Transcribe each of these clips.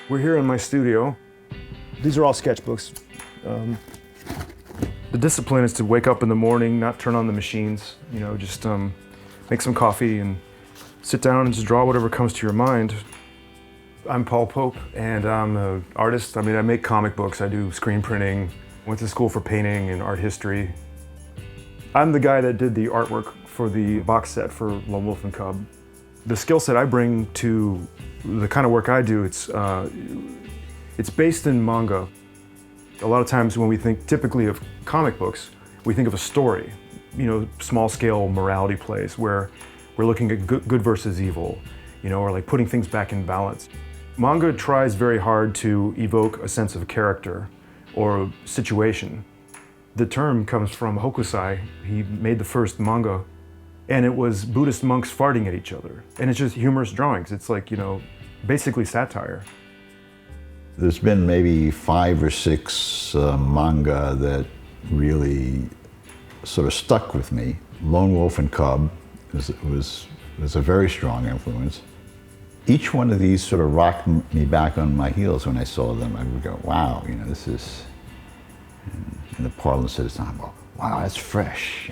We're here in my studio. These are all sketchbooks. The discipline is to wake up in the morning, not turn on the machines, just make some coffee and sit down and just draw whatever comes to your mind. I'm Paul Pope, and I'm an artist. I make comic books, I do screen printing, went to school for painting and art history. I'm the guy that did the artwork for the box set for Lone Wolf and Cub. The skill set I bring to the kind of work I do, it's based in manga. A lot of times when we think typically of comic books, we think of a story, small scale morality plays where we're looking at good versus evil, or like putting things back in balance. Manga tries very hard to evoke a sense of character or situation. The term comes from Hokusai. He made the first manga, and it was Buddhist monks farting at each other. And it's just humorous drawings. It's like, basically satire. There's been maybe 5 or 6 manga that really sort of stuck with me. Lone Wolf and Cub was a very strong influence. Each one of these sort of rocked me back on my heels when I saw them. I would go, wow, this is, in the parlance of the time, wow, that's fresh,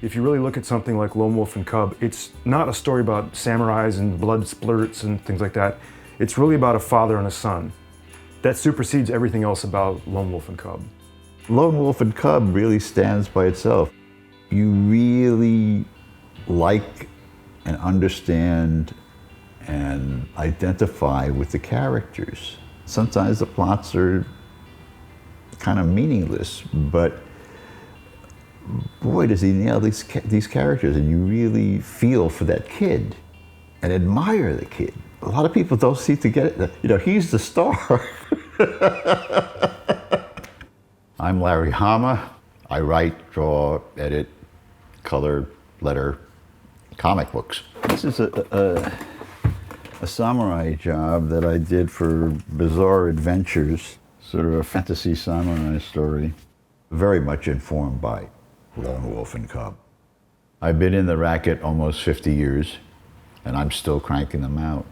If you really look at something like Lone Wolf and Cub, it's not a story about samurais and blood splurts and things like that. It's really about a father and a son. That supersedes everything else about Lone Wolf and Cub. Lone Wolf and Cub really stands by itself. You really like and understand and identify with the characters. Sometimes the plots are kind of meaningless, but boy, does he nail these characters, and you really feel for that kid and admire the kid. A lot of people don't seem to get it. He's the star. I'm Larry Hama. I write, draw, edit, color, letter, comic books. This is a samurai job that I did for Bizarre Adventures, sort of a fantasy samurai story, very much informed by Lone Wolf and Cub. I've been in the racket almost 50 years, and I'm still cranking them out.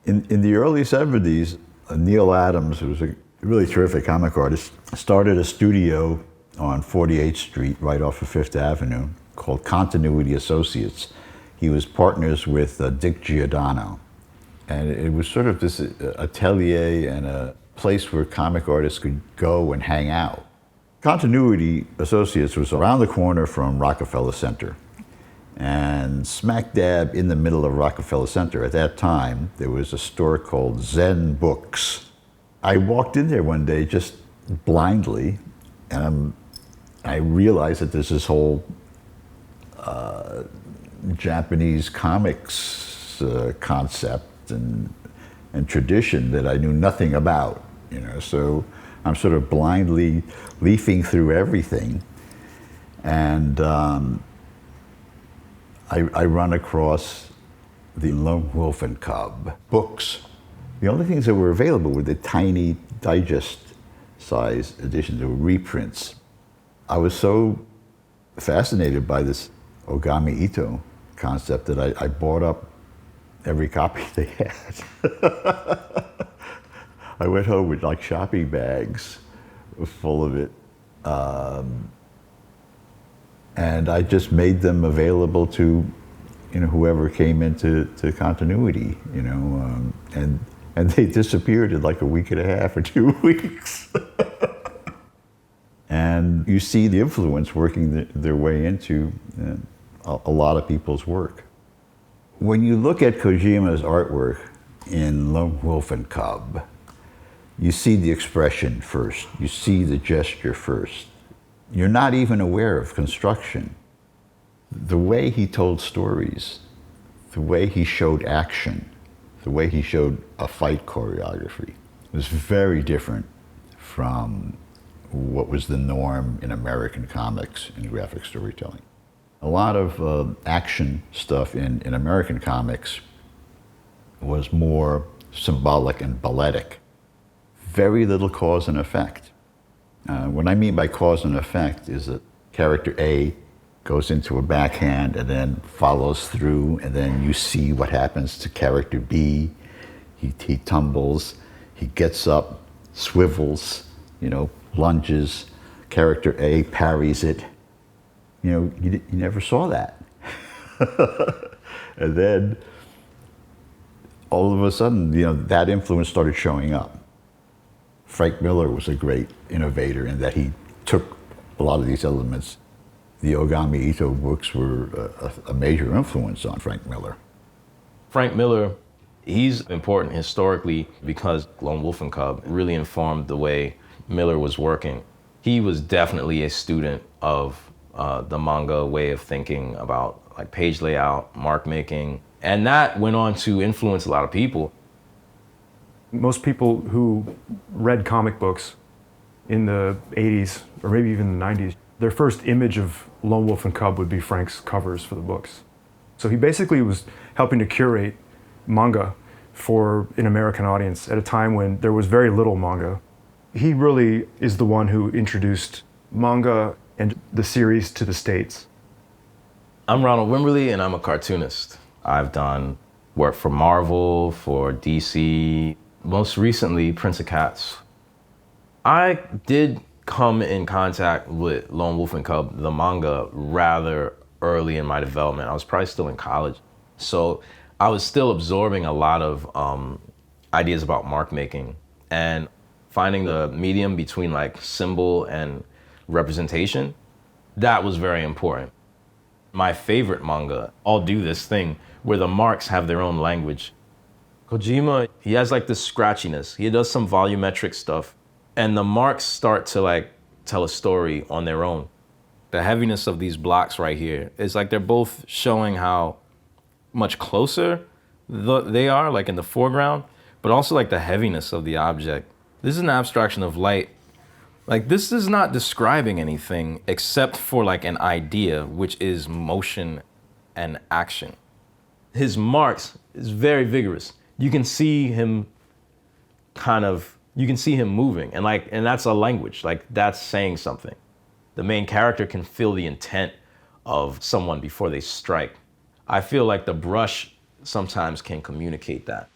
In the early 70s, Neil Adams, who was a really terrific comic artist, started a studio on 48th Street, right off of Fifth Avenue, called Continuity Associates. He was partners with Dick Giordano. And it was sort of this atelier and a place where comic artists could go and hang out. Continuity Associates was around the corner from Rockefeller Center. And smack dab in the middle of Rockefeller Center, at that time, there was a store called Zen Books. I walked in there one day just blindly, and I realized that there's this whole Japanese comics concept and tradition that I knew nothing about, so I'm sort of blindly leafing through everything, and I run across the Lone Wolf and Cub books. The only things that were available were the tiny digest-size editions, they were reprints. I was so fascinated by this Ogami Ito concept that I bought up every copy they had. I went home with like shopping bags full of it. And I just made them available to, whoever came into continuity, and they disappeared in like a week and a half or 2 weeks. And you see the influence working their way into a lot of people's work. When you look at Kojima's artwork in Lone Wolf and Cub, you see the expression first, you see the gesture first. You're not even aware of construction. The way he told stories, the way he showed action, the way he showed a fight choreography was very different from what was the norm in American comics and graphic storytelling. A lot of action stuff in American comics was more symbolic and balletic. Very little cause and effect. What I mean by cause and effect is that character A goes into a backhand and then follows through, and then you see what happens to character B. He tumbles, he gets up, swivels, lunges, character A parries it. You never saw that. And then all of a sudden, that influence started showing up. Frank Miller was a great innovator in that he took a lot of these elements. The Ogami Ito books were a major influence on Frank Miller. Frank Miller, he's important historically because Lone Wolf and Cub really informed the way Miller was working. He was definitely a student of the manga way of thinking about like page layout, mark making, and that went on to influence a lot of people. Most people who read comic books in the 80s, or maybe even the 90s, their first image of Lone Wolf and Cub would be Frank's covers for the books. So he basically was helping to curate manga for an American audience at a time when there was very little manga. He really is the one who introduced manga and the series to the States. I'm Ronald Wimberly, and I'm a cartoonist. I've done work for Marvel, for DC, most recently Prince of Cats. I did come in contact with Lone Wolf and Cub, the manga, rather early in my development. I was probably still in college. So I was still absorbing a lot of ideas about mark making and finding the medium between like symbol and representation. That was very important. My favorite manga all do this thing where the marks have their own language. Kojima, he has like this scratchiness. He does some volumetric stuff, and the marks start to like tell a story on their own. The heaviness of these blocks right here is like they're both showing how much closer they are, like in the foreground, but also like the heaviness of the object. This is an abstraction of light. Like this is not describing anything except for like an idea, which is motion and action. His marks is very vigorous. You can see him moving, and that's a language, like that's saying something. The main character can feel the intent of someone before they strike. I feel like the brush sometimes can communicate that.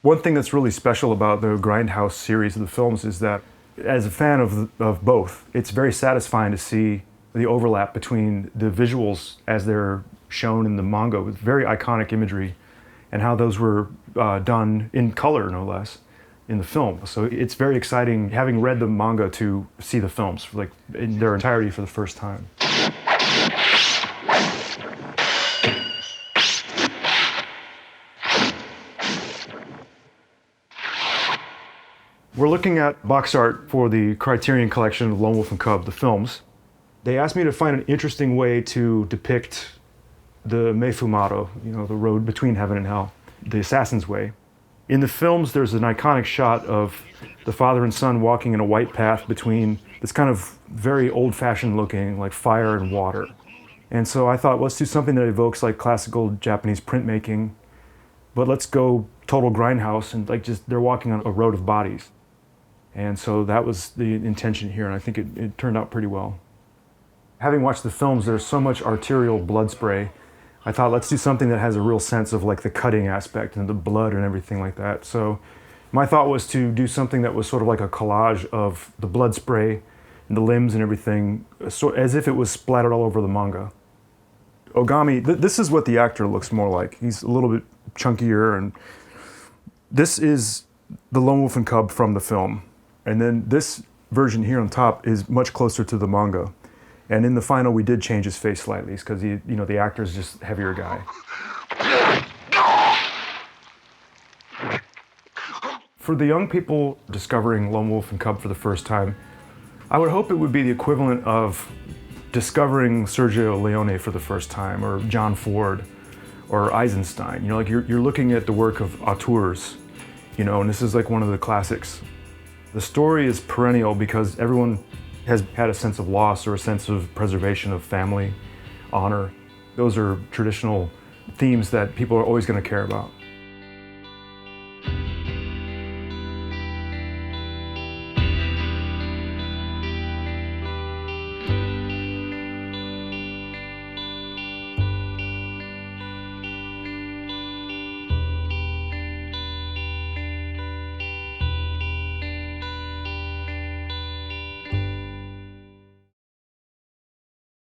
One thing that's really special about the Grindhouse series of the films is that, as a fan of both, it's very satisfying to see the overlap between the visuals as they're shown in the manga with very iconic imagery and how those were done in color, no less, in the film. So it's very exciting, having read the manga, to see the films like in their entirety for the first time. We're looking at box art for the Criterion collection of Lone Wolf and Cub, the films. They asked me to find an interesting way to depict the Meifumato, the road between heaven and hell, the assassin's way. In the films, there's an iconic shot of the father and son walking in a white path between this kind of very old-fashioned looking, like fire and water. And so I thought, let's do something that evokes like classical Japanese printmaking, but let's go total Grindhouse and like just they're walking on a road of bodies. And so that was the intention here, and I think it turned out pretty well. Having watched the films, there's so much arterial blood spray. I thought, let's do something that has a real sense of like the cutting aspect and the blood and everything like that. So my thought was to do something that was sort of like a collage of the blood spray and the limbs and everything, as if it was splattered all over the manga. Ogami, this is what the actor looks more like. He's a little bit chunkier, and this is the Lone Wolf and Cub from the film. And then this version here on top is much closer to the manga. And in the final, we did change his face slightly because the actor's just a heavier guy. For the young people discovering Lone Wolf and Cub for the first time, I would hope it would be the equivalent of discovering Sergio Leone for the first time, or John Ford, or Eisenstein. You're looking at the work of auteurs, and this is like one of the classics. The story is perennial because everyone has had a sense of loss or a sense of preservation of family, honor. Those are traditional themes that people are always going to care about.